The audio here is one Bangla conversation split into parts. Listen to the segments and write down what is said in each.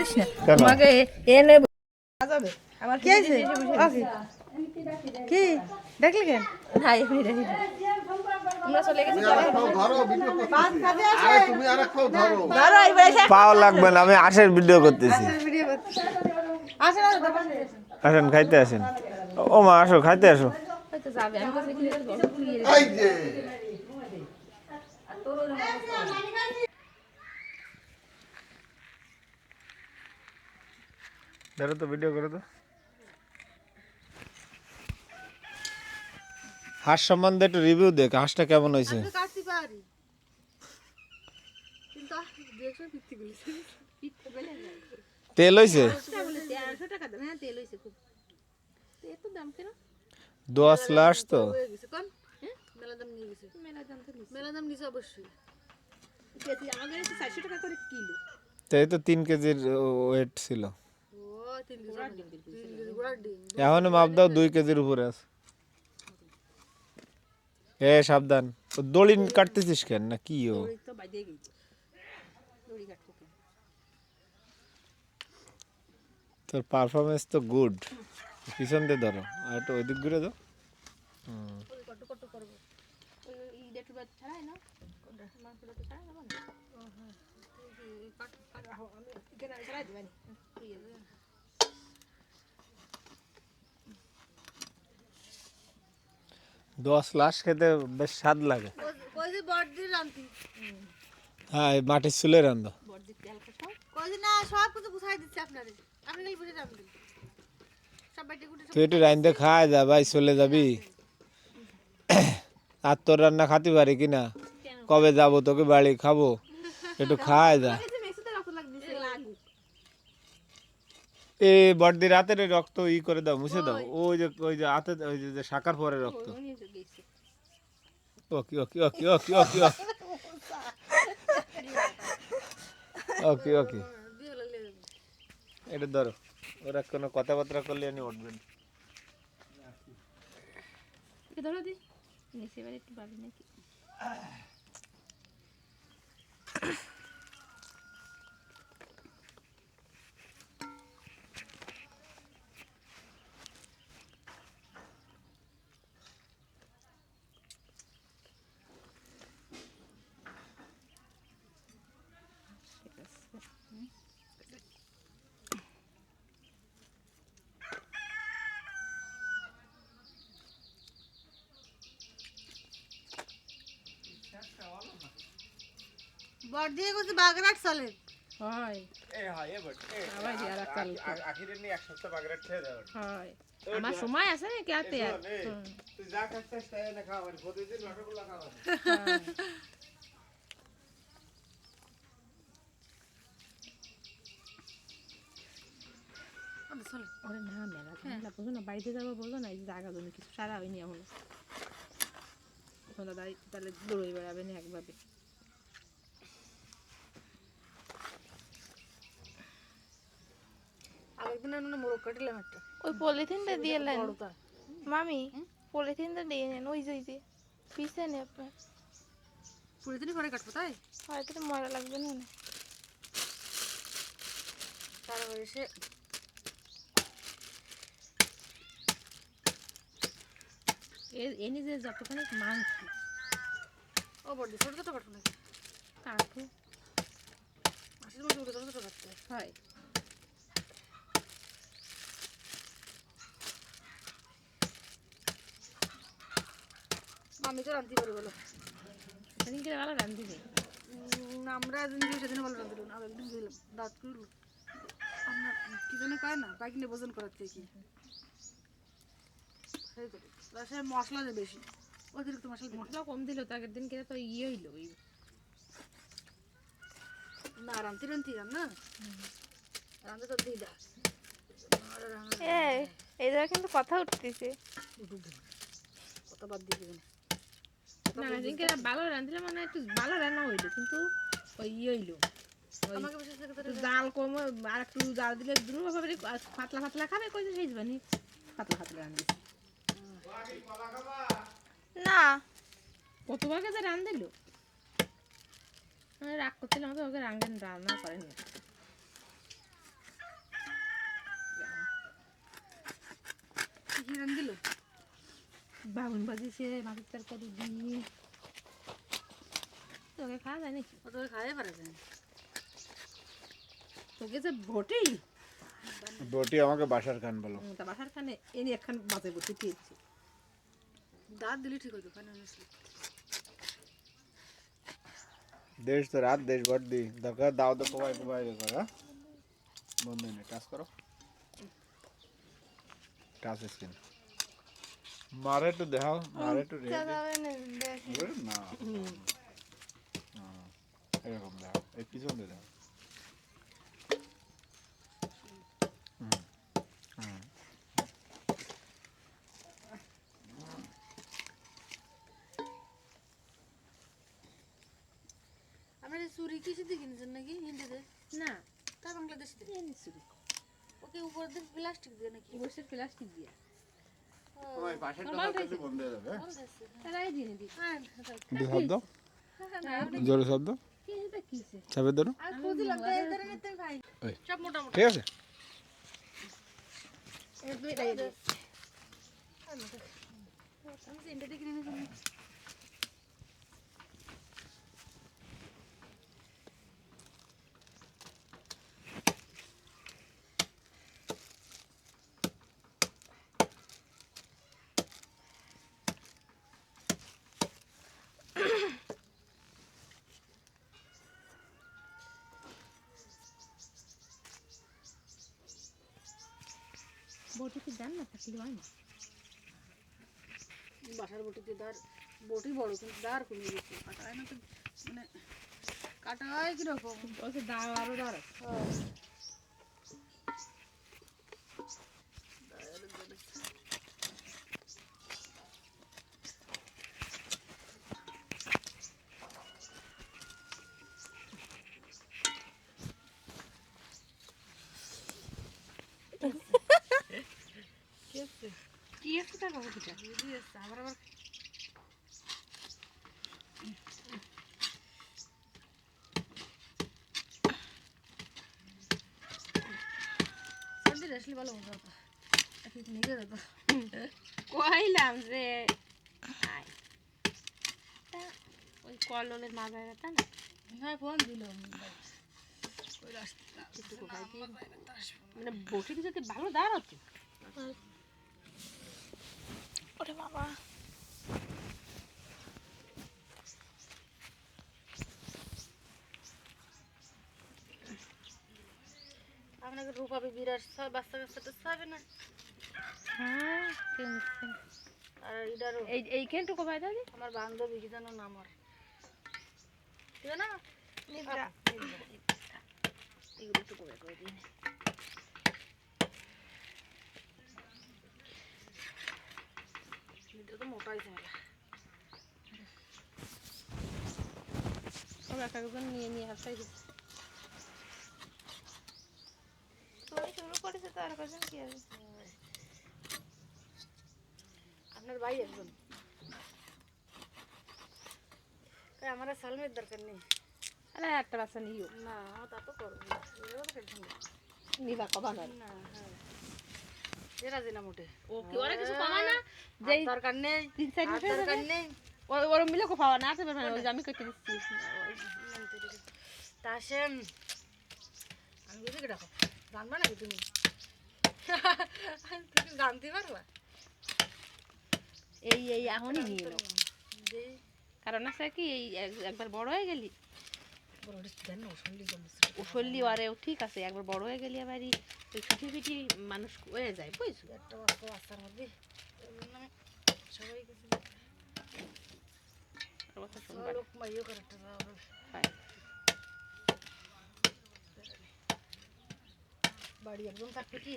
করিস না তোমাকে এনে যাবে আমার কি আছে কি দেখলি কেন না এমনি দেখি আমরা চলে গেছি পাও লাগবে না, আমি আশের ভিডিও করতেছি। আসেন খাইতে আসেন। ও মা আসো খাইতে আসো। যাবে আমি ধরো তো ভিডিও করে তো। হাঁস সম্বন্ধে একটু রিভিউ দেখ, হাঁসটা কেমন হয়েছে? তেল হয়েছে? 10 লাখ তো তাই তো 3 কেজির ওয়েট ছিল। এখন মাপ দাও 2 কেজির উপরে আছে। এ সাবধান, দড়ি কাটতেছিস কেন না কি? ও তোর পারফরমেন্স তো গুড। পিছন দিয়ে ধরো আর একটু ওই দিক ঘুরে দাও। দশ লাশ খেতে বেশ স্বাদ লাগে। হ্যাঁ এই মাটির চুলে রান্না। তুই একটু রান্ধে খায় যা ভাই, চলে যাবি। আর তোর রান্না খাতে পারি কিনা, কবে যাবো তোকে বাড়ি খাবো, একটু খায় যা। এ বড়দি রাতের রক্ত ই করে দাও, মুছে দাও। ওই যে হাতে ওই যে শাকার পরে রক্ত। ওকে ওকে ওকে ওকে ওকে ওকে ওকে এটা ধরো। ওরা কোনো কথাবার্তা করলে উনি উঠবেন। ধরো দি নিচে বাড়ি একটু পাবি নাকি? বড়দিয়ে কইছে বাগরাট চলে হয় হয় এ বট আবার যারা কাল আখিরে নি এক সপ্তাহ বাগরাট খেয়ে দাও। হয় আমার সময় আছে নাকি আতে আর তুই যা খাচ্ছিস তাই না খাওয়া, প্রতিদিন রসগোল্লা খাওয়া। ওরে না মেলা ঝামেলা বুঝো না, বাড়িতে যাবো বললো না, এই যে জায়গা জমি কিছু সারা হয়নি এখনো। দাদা তাহলে দৌড়ে বেড়াবে না একভাবে। ওই পলিথিনটা দিয়ে নেন মামি, পলিথিনটা দিয়ে নেন। ওই যে পিছে নে আপনার পলিথিন করে কাটবো তাই হয়তো ময়লা লাগবে না। তারপরে এসে এনে যে যতখানি মাংস ও বড়দি ছোট ছোট কাটবো নাকি? কাটু মাছের মধ্যে ছোট ছোট কাটতে হয়। আমি তো রাঁধতে পারি বলো, সেদিন করে ভালো রান্ধিবে। আমরা যেদিন সেদিন ভালো রাঁধলো না, একদিন দিলাম দাঁত করলো। আমরা কি জানি কয় না বাইক নিয়ে ভোজন করার থেকে সেই তো সে মশলা যে বেশি, অতিরিক্ত মশলা কম দিল তো আগের দিন কেটে তো ইয়ে হইলো না রাঁধতে না রাঁধতে তো দিই দা এই জায়গায় কিন্তু কথা উঠতেছে। কথা বাদ দিয়ে দেবেন না সেদিন কেটে ভালো রাঁধলে মানে একটু ভালো রান্না হইলো, কিন্তু ওই ইয়ে হইলো জাল কম আর একটু জাল দিলে দুটো ভাবে পাতলা পাতলা খাবে, কইছে সেই যাবানি পাতলা পাতলা রান্ধি না কত ভাগে যে রান দিল রাগ করছিলাম তো, ওকে রান্না করেনি। কি রান দিল বাগুন বাজিছে মাছের তরকারি দিয়ে তোকে খাওয়া যায় নাকি ও তোকে খাওয়াই পারা যায় না। তোকে যে ভোটি বটি আমাকে বাসার খান বলো। তা বাসার খানে এনে একখান বাজে বসে খেয়েছি দাঁত দিলে ঠিক হতো খানে আসলে দেশ তো রাত দেশ বড়দি দরকার দাও তো কোবাই কোবাই কর। হ্যাঁ বন্ধ নেই টাচ করো টাচ স্ক্রিন মারে একটু দেখাও মারে একটু রেখে না এরকম দাও এই পিছন দিয়ে দাও আমরা এই চুরি কিসে দিয়ে কিনেছেন নাকি হিন্দিতে না তা বাংলাদেশে এনেছি ওকে উপর দিয়ে প্লাস্টিক দিয়ে নাকি বসে প্লাস্টিক দিয়ে ওই পাশেরটা হয়তো বন্ধ হয়ে যাবে। তারাই দিয়ে দিই দি শব্দ জোরে শব্দ কিসে কিসে চাপে ধরো আর খুঁজলাম তো এই ধরনের তো ভাই ওই সব মোটামুটি ঠিক আছে এই দুইটাই দিই আমি চিন্তা দিয়ে কিনে নিয়েছি বটি কি জান না থাকলে হয় না বাসার বটিতে দাঁড় বটি বড় কিন্তু দাঁড় কমে গেছে কাটায় না তো মানে কাটায় কিরকম বলছে দাও আরো দাঁড় কি আছে তার বাবা পিঠা বুঝি আছে আবার আবার সর্দি আসলে ভালো মতো হতো একটু নিয়ে যেত কইলাম যে আয় তা ওই কললের মাথায় ব্যথা না হ্যাঁ ফোন দিল একটু কোথায় দিয়ে মানে বটিতে যদি ভালো দাঁড়াতো ওরে বাবা আপনাকে রূপা বিবির আর সব বাচ্চা কাচ্চাটা খাবে না হ্যাঁ আর এটারও এই কেনটুকু ভাই দাদি আমার বান্ধবী কি জানো নাম আর ঠিক না নিদ্রা এগুলো একটু করে দিন এটা তো মোটা হয়েছে মেলা সব এক একজন নিয়ে নিয়ে হাসাই দিচ্ছে তুমি শুরু করেছো তো আর কজন কি হবে আপনার ভাই একজন আমার আর সালমের দরকার নেই আরে একটা বাচ্চা নিও না তা তো করবো নিবা কবা না না হ্যাঁ এরা দিনা মোটে ও কি ওরা কিছু কমা না যেই দরকার নেই 3-4 মাস দরকার নেই ওর মিলে কো পাওয়া না আছে মানে ওই যে আমি কইতে দিচ্ছি তা সে আমি বুঝি কি রাখো জানবা নাকি তুমি তুমি জানতে পারবা এই এখনই নিয়ে নাও যে কারণ আছে কি এই একবার বড় হয়ে গেলি বড় জান না শুনলি ও শরীর আরেও ঠিক আছে একবার বড় হয়ে গেলি আবার ওই ছুটি পিটি মানুষ হয়ে যায় বুঝছো একটা বাচ্চার মধ্যে আমি সবাই কিছু কথা শুনবা লোক মাইও করে একটা হয় বাড়ি একদম থাকতো কি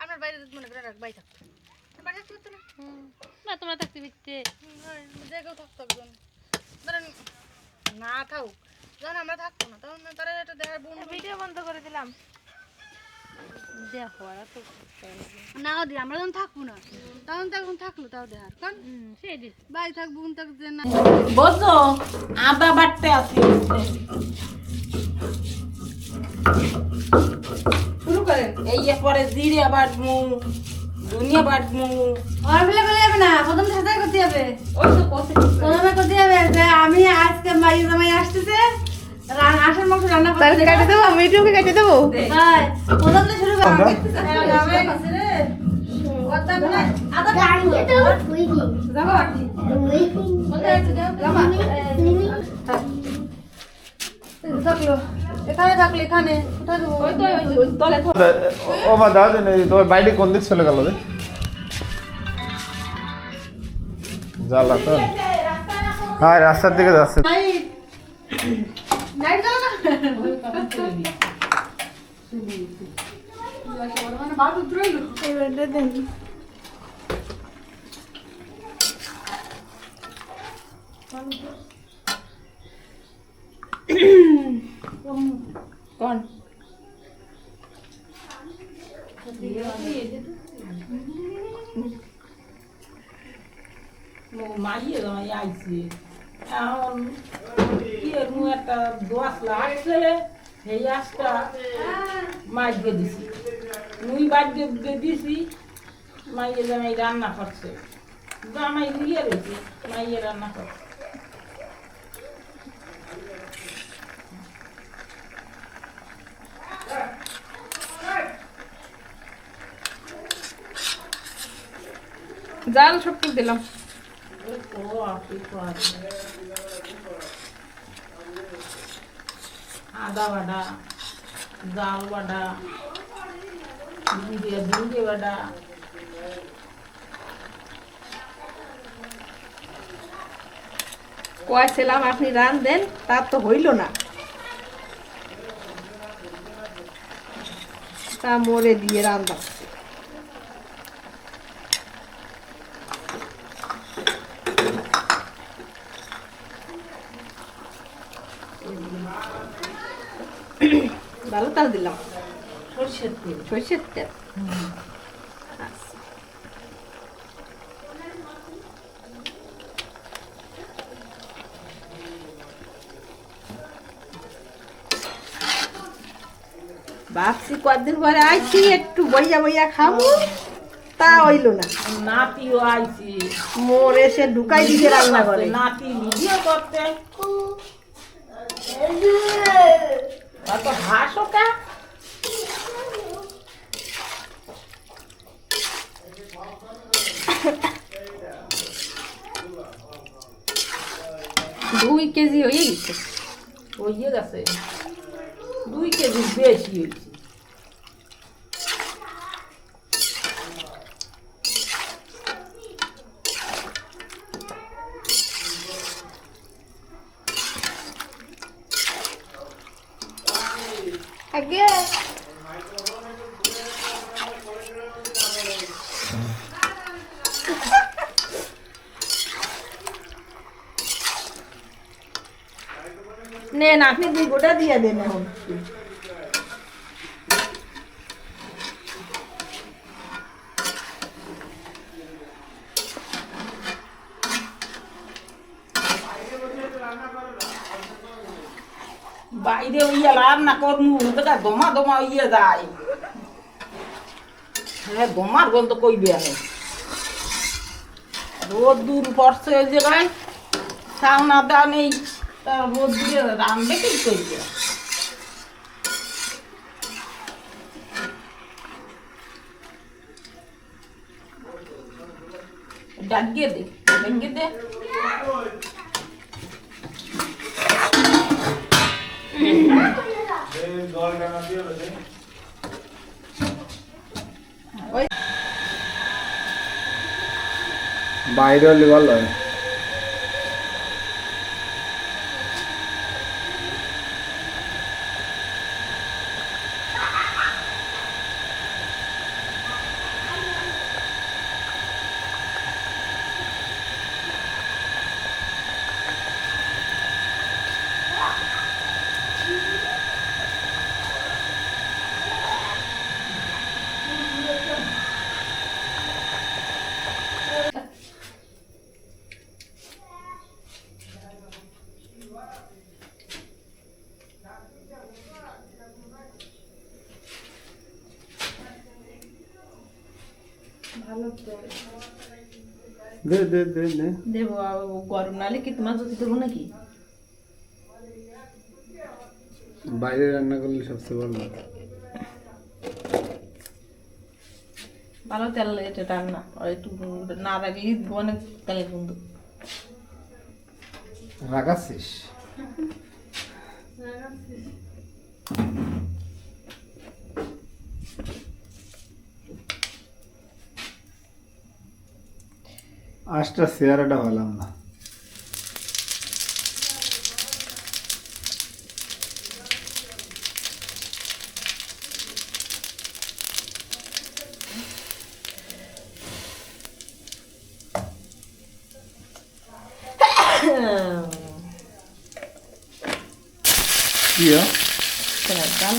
আপনার বাইরে মনে করে রাখ বাই থাকতো বাড়ি থাকতো না না তোমরা থাকতে বিতে যে কেউ থাকতো একজন ধরেন না থাকুক যখন আমরা থাকতো না তখন তারা একটা দেখার বোন ভিডিও বন্ধ করে দিলাম দেখো আর তো নাও দি আমরা যখন থাকবো না তখন তো এখন থাকলো তাও দেখার কারণ সেই বাই থাক বোন থাক যে না বোঝো আদা বাটতে আছে শুরু করেন এই পরে জিরে বাটমু ধনিয়া বাটমু আর ফেলে ফেলে যাবে না, প্রথম সাথে করতে হবে। ওই তো কত প্রথমে করতে হবে যে আমি আজকে মাই জামাই আসতেছে, আসার মাংস রান্না করতে তাহলে কেটে দেবো, মিটুকে কেটে দেবো। হয়। প্রথম তো শুরু কর। আমরা? জামাই আছে রে। করতাম না। আদা দাঁড়িয়ে তো waiting. যাবো আটি। Waiting. জামা। থাকলো এখানে থাকলে এখানে কোথায় দেবো? ওই তো ওই তলে ও মা দাও দেন, তোমার বাইরে কোন দিক চলে গেল রে? জ্বালা তো। হ্যাঁ, রাস্তার দিকে যাচ্ছে। নাইট নাইট যাবো না। মানে ভাত উতরাইলো। এবারে দেন। কোন মাইয়ে জামাই আইছে এখন কি এরকম একটা দোয়াশ লাগছে সেই আশটা মাছ দিয়ে দিছি মুই বাদ দিয়ে দিছি মাইয়ে জামাই রান্না করছে জামাই নিয়ে রয়েছে মাইয়ে রান্না করছে জাল সব দিলাম। আদা বাটা জাল বাটা জিরে বাটা কয়েছিলাম আপনি রান দেন, তার তো হইল না, তা মরে দিয়ে রান্না। ভালো তাল দিলাম, সর্ষের তেল সর্ষের তেল। ভাবছি কয়েকদিন পরে আইছি একটু বইয়া বইয়া খাবো, তা হইল না, নাতিও আইছে মোর এসে ঢুকাই দিছে রান্না করে। নাতি ভিডিও করতে কত হাসো কা দুই কেজি হয়ে গেছে। হয়ে গেছে 2 কেজি বেশি হয়েছে আগে নেন আপনি 2 গোটা দিয়ে দেন এখন। বাইরে ইয়ে রান্না করমু ওটা দমা দমা ইয়ে যায় হ্যাঁ দমার গন্ধ কইবে আমি রোদ দূর পড়ছে ওই জায়গায় সাউনা দা নেই তা রোদ দিয়ে রান্না কি করবে ডাকিয়ে দে ডাকিয়ে দে বাইরে হলে ভালো হয়। দে দে দে দে দেবো গরম নালে কি তোমার যদি দেবো নাকি বাইরে রান্না করলে সবচেয়ে ভালো ভালো তেল এটা রান্না আর একটু না রাখলে অনেক তেলের বন্ধু রাখাচ্ছিস আজটা চেহারাটা ভালাম না কি ডাল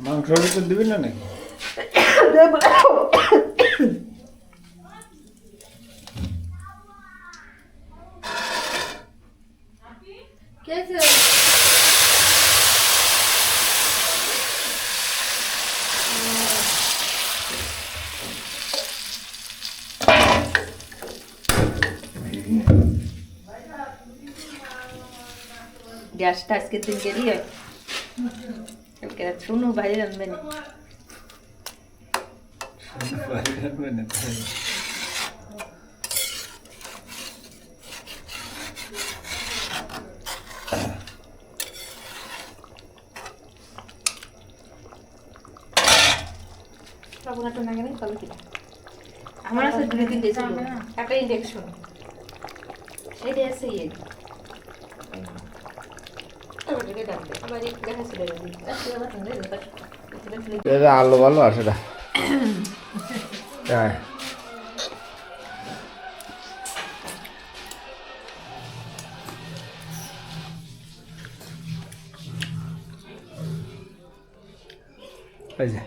মাংসের ভিতর দিবি না নাকি গ্যাসটা আজকের দিন গেলি কালকে রাত শুনু বাইরে রান্নবে না আমার আছে দুটো তিনটে ছিল একটা ইঞ্জেকশন এটা আছে ইয়ে এটা আলো ভালো আছে না হ্যাঁ এই যে